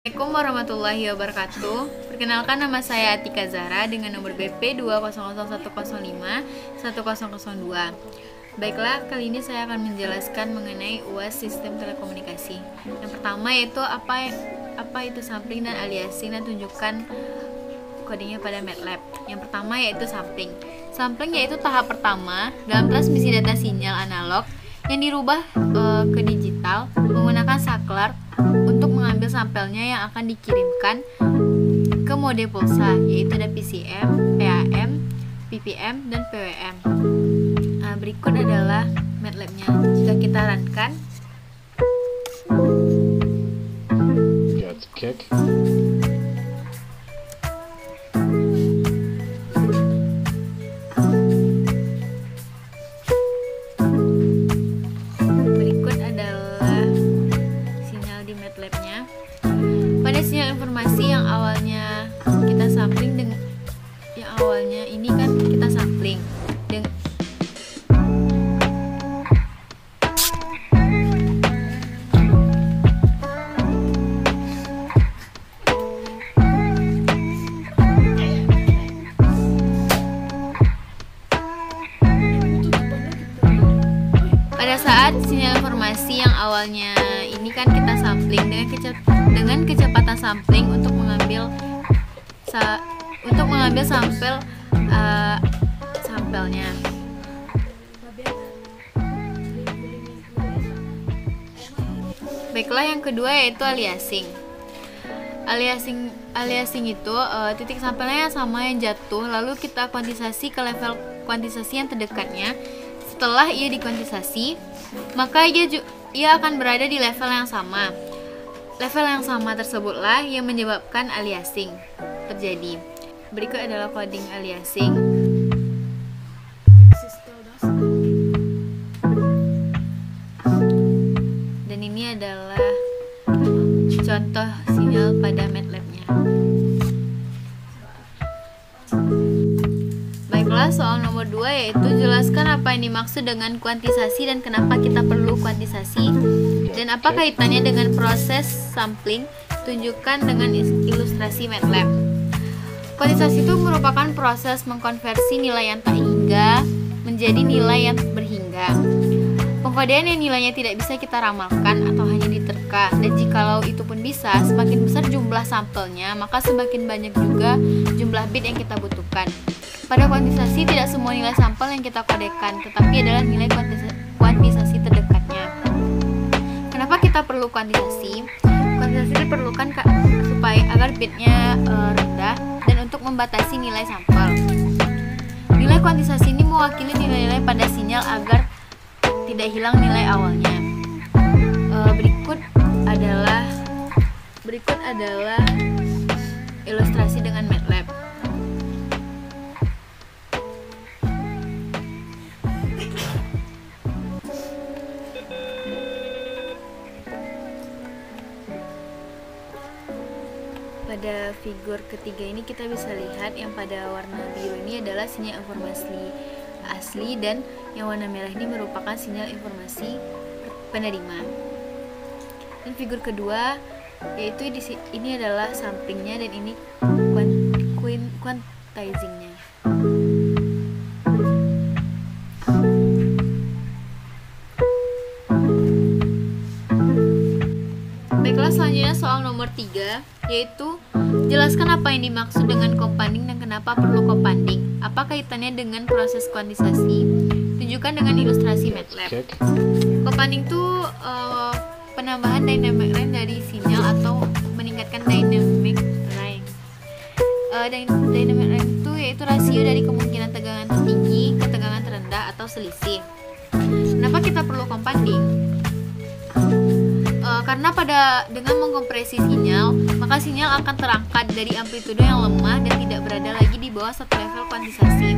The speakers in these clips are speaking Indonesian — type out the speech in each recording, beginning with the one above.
Assalamualaikum warahmatullahi wabarakatuh. Perkenalkan, nama saya Atika Zahra dengan nomor BP 20011051002. Baiklah, kali ini saya akan menjelaskan mengenai UAS Sistem Telekomunikasi. Yang pertama yaitu apa itu sampling dan aliasing, dan tunjukkan kodenya pada MATLAB. Yang pertama yaitu sampling. Sampling yaitu tahap pertama dalam transmisi data sinyal analog yang dirubah ke digital menggunakan saklar untuk mengambil sampelnya yang akan dikirimkan ke mode pulsa, yaitu ada PCM, PAM, PPM, dan PWM. Berikut adalah MATLAB-nya. Jika kita runkan, berikut adalah sinyal di MATLAB-nya. Pada sinyal informasi yang awalnya kita sampling kita sampling dengan kecepatan sampling untuk mengambil sampelnya. Baiklah, yang kedua yaitu aliasing. Aliasing itu titik sampelnya yang sama yang jatuh, lalu kita kuantisasi ke level kuantisasi yang terdekatnya. Setelah ia dikuantisasi, maka ia akan berada di level yang sama. Level yang sama tersebutlah yang menyebabkan aliasing terjadi. Berikut adalah coding aliasing. Dan ini adalah contoh sinyal pada MATLAB-nya. Baiklah, soal nomor 2 yaitu jelaskan apa yang dimaksud dengan kuantisasi dan kenapa kita perlu kuantisasi, dan apa kaitannya dengan proses sampling. Tunjukkan dengan ilustrasi MATLAB. Kuantisasi itu merupakan proses mengkonversi nilai yang tak hingga menjadi nilai yang berhingga. Pengkodean yang nilainya tidak bisa kita ramalkan atau hanya diterka, dan jikalau itu pun bisa, semakin besar jumlah sampelnya, maka semakin banyak juga jumlah bit yang kita butuhkan. Pada kuantisasi, tidak semua nilai sampel yang kita kodekan, tetapi adalah nilai kuantisasi terdekatnya. Kenapa kita perlu kuantisasi? Kuantisasi diperlukan supaya agar bitnya rendah dan untuk membatasi nilai sampel. Nilai kuantisasi ini mewakili nilai-nilai pada sinyal agar tidak hilang nilai awalnya. Berikut adalah ilustrasi dengan MATLAB. Pada figur ketiga ini kita bisa lihat yang pada warna biru ini adalah sinyal informasi asli, dan yang warna merah ini merupakan sinyal informasi penerima. Dan figur kedua yaitu ini adalah samplingnya, dan ini quantizingnya. Baiklah, selanjutnya soal nomor 3 yaitu jelaskan apa yang dimaksud dengan compounding dan kenapa perlu compounding. Apa kaitannya dengan proses kuantisasi? Tunjukkan dengan ilustrasi MATLAB. Compounding itu penambahan dynamic range dari sinyal atau meningkatkan dynamic range. Dynamic range itu yaitu rasio dari kemungkinan tegangan tertinggi ke tegangan terendah atau selisih. Kenapa kita perlu compounding? Karena dengan mengkompresi sinyal, maka sinyal akan terangkat dari amplitudo yang lemah dan tidak berada lagi di bawah satu level kuantisasi,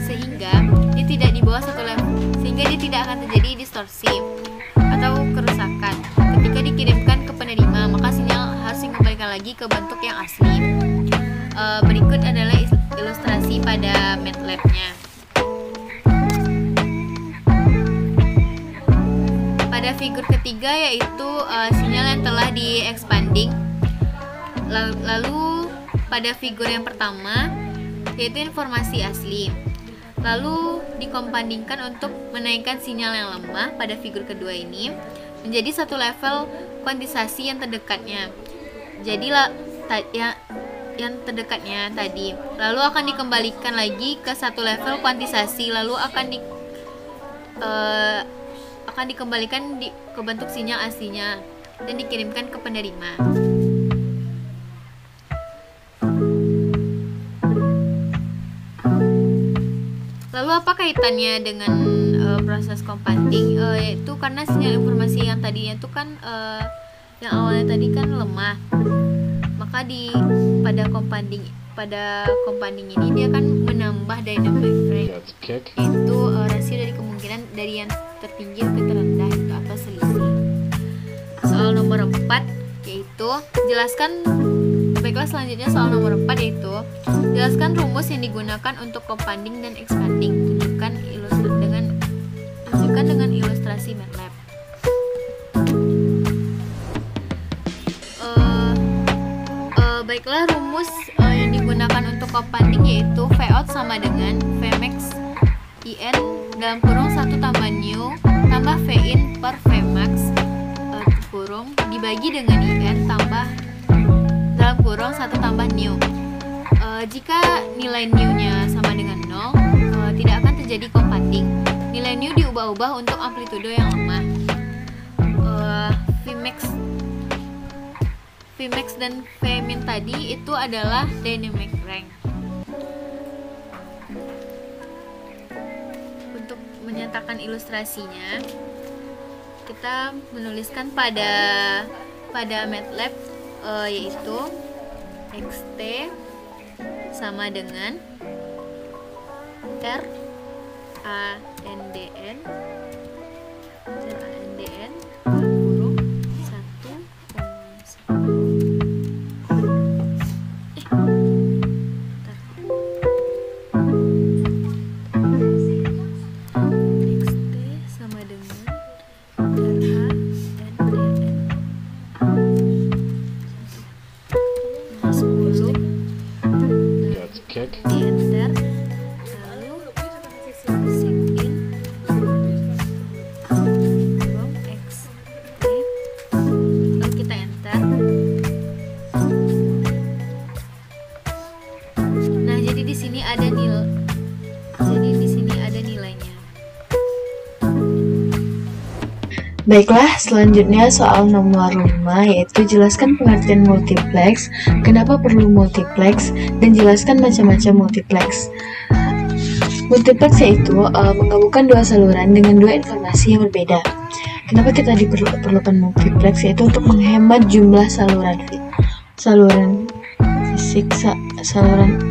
sehingga dia tidak akan terjadi distorsi atau kerusakan. Ketika dikirimkan ke penerima, maka sinyal harus dikembalikan lagi ke bentuk yang asli. Berikut adalah ilustrasi pada MATLAB-nya. Pada figur ketiga yaitu sinyal yang telah di-expanding. Lalu pada figur yang pertama yaitu informasi asli, lalu dikompandingkan untuk menaikkan sinyal yang lemah pada figur kedua ini menjadi satu level kuantisasi yang terdekatnya. Jadi yang terdekatnya tadi, lalu akan dikembalikan lagi ke satu level kuantisasi, lalu akan dikembalikan ke bentuk sinyal aslinya dan dikirimkan ke penerima. Lalu apa kaitannya dengan proses compounding? Yaitu karena sinyal informasi yang tadinya itu kan yang awalnya tadi kan lemah, maka pada compounding ini dia akan menambah dynamic range, yaitu rasio dari kemungkinan dari yang tertinggi ke terendah itu atau selisih. Soal nomor 4 yaitu baiklah selanjutnya soal nomor 4 yaitu jelaskan rumus yang digunakan untuk compounding dan expanding. Tunjukkan dengan ilustrasi MATLAB. Baiklah, rumus yang digunakan untuk compounding yaitu V out sama dengan V max IN dalam kurung 1 tambah new tambah V in per V max kurung dibagi dengan IN tambah dalam kurung 1 tambah new. Jika nilai new-nya sama dengan 0, tidak akan terjadi compounding. Nilai new diubah-ubah untuk amplitudo yang lemah. Vmax dan Vmin tadi itu adalah dynamic range. Untuk menyatakan ilustrasinya, kita menuliskan pada MATLAB yaitu xt sama dengan RANDN kurung 1 di enter, lalu sign kurung xt, lalu kita enter. Nah, jadi di sini ada nilainya. Baiklah, selanjutnya soal nomor 5 yaitu jelaskan pengertian multiplex, kenapa perlu multiplex, dan jelaskan macam-macam multiplex. Multiplex yaitu menggabungkan dua saluran dengan dua informasi yang berbeda. Kenapa kita diperlukan multiplex? Yaitu untuk menghemat jumlah saluran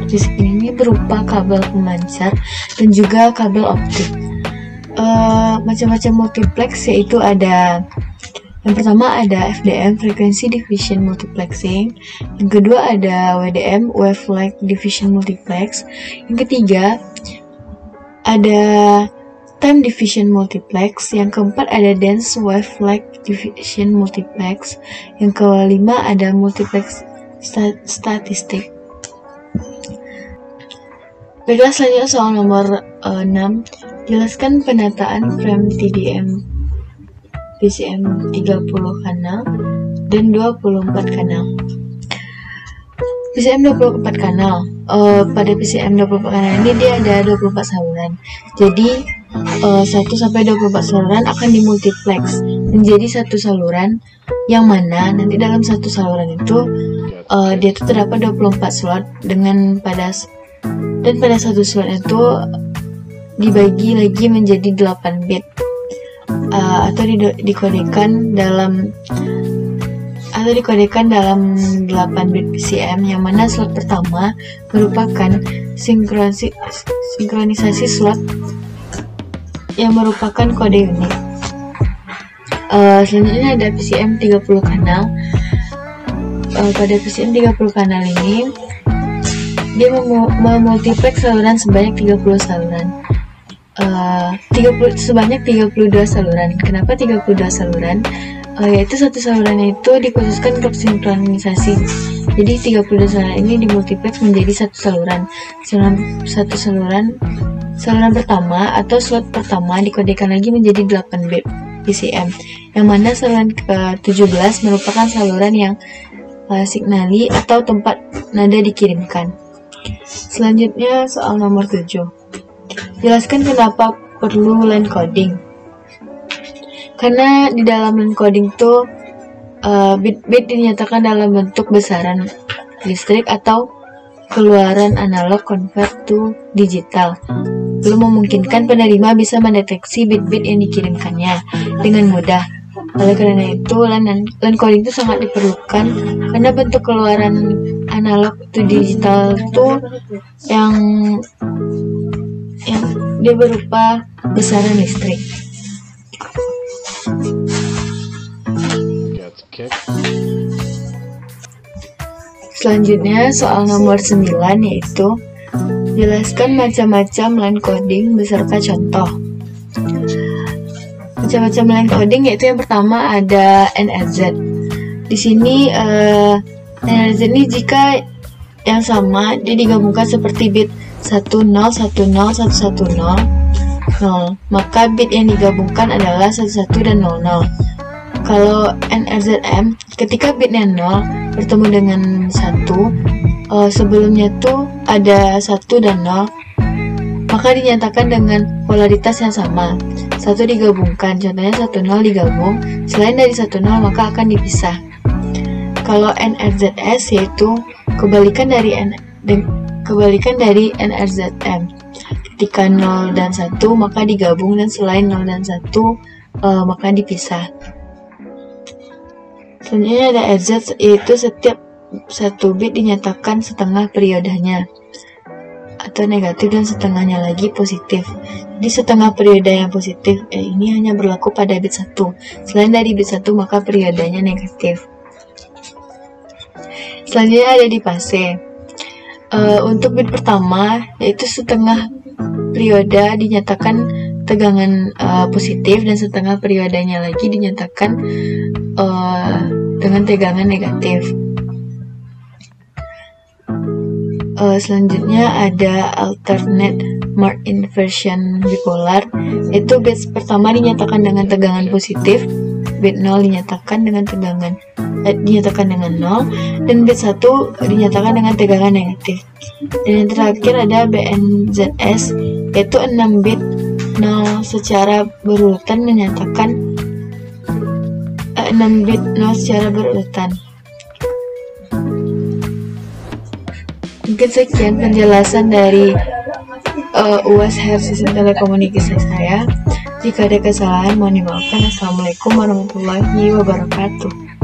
fisik ini berupa kabel pemancar dan juga kabel optik. Macam-macam multiplex yaitu ada, yang pertama ada FDM, Frequency Division Multiplexing, yang kedua ada WDM, Wavelength Division Multiplex, yang ketiga ada Time Division Multiplex, yang keempat ada Dense Wavelength Division Multiplex, yang kelima ada Multiplex Statistik. Baiklah, selanjutnya soal nomor 6. Jelaskan penataan frame TDM PCM 30 kanal dan 24 kanal. PCM 24 kanal. Pada PCM 24 kanal ini dia ada 24 saluran. Jadi 1 sampai 24 saluran akan dimultiplex menjadi satu saluran, yang mana nanti dalam satu saluran itu dia itu terdapat 24 slot pada satu slot itu dibagi lagi menjadi 8 bit atau dikodekan dalam 8 bit PCM, yang mana slot pertama merupakan sinkronisasi slot yang merupakan kode unik. Selanjutnya ada PCM 30 kanal. Pada PCM 30 kanal ini dia memultiplex saluran sebanyak 30 saluran. Sebanyak 32 saluran. Kenapa 32 saluran? yaitu satu saluran itu dikhususkan untuk sinkronisasi. Jadi 32 saluran ini dimultiplex menjadi satu saluran. Saluran pertama atau slot pertama dikodekan lagi menjadi 8 bit PCM, yang mana saluran ke-17 merupakan saluran yang signali atau tempat nada dikirimkan. Selanjutnya soal nomor 7. Jelaskan kenapa perlu line coding. Karena di dalam line coding itu bit-bit dinyatakan dalam bentuk besaran listrik atau keluaran analog convert to digital. Belum memungkinkan penerima bisa mendeteksi bit-bit yang dikirimkannya dengan mudah. Oleh karena itu, line coding itu sangat diperlukan karena bentuk keluaran analog to digital itu yang dia berupa besaran listrik. Selanjutnya soal nomor 9, yaitu jelaskan macam-macam line coding beserta contoh. Macam-macam line coding yaitu yang pertama ada NRZ. Di sini NRZ ini jika yang sama dia digabungkan seperti bit 10 10 110, maka bit yang digabungkan adalah 11 dan 00. Kalau NRZM, ketika bitnya 0 bertemu dengan 1, sebelumnya tuh ada 1 dan 0, maka dinyatakan dengan polaritas yang sama. 1 digabungkan, contohnya 10 digabung, selain dari 10 maka akan dipisah. Kalau NRZS yaitu kebalikan dari NRZM. Ketika 0 dan 1 maka digabung, dan selain 0 dan 1 maka dipisah. Selanjutnya ada RZ, yaitu setiap satu bit dinyatakan setengah periodenya atau negatif dan setengahnya lagi positif. Jadi setengah periode yang positif ini hanya berlaku pada bit 1. Selain dari bit 1 maka periodenya negatif. Selanjutnya ada di fase. Untuk bit pertama yaitu setengah periode dinyatakan tegangan positif, dan setengah periodenya lagi dinyatakan dengan tegangan negatif. Selanjutnya ada alternate mark inversion bipolar, yaitu bit pertama dinyatakan dengan tegangan positif, bit 0 dinyatakan dengan tegangan 0, dan bit 1 dinyatakan dengan tegangan negatif. Dan yang terakhir ada BNZS, yaitu 6 bit 0 secara berurutan menyatakan 6 bit 0 secara berurutan. Mungkin sekian penjelasan dari UAS Health Sistem Telekomunikasi saya. Jika ada kesalahan mohon dimaafkan. Assalamualaikum warahmatullahi wabarakatuh.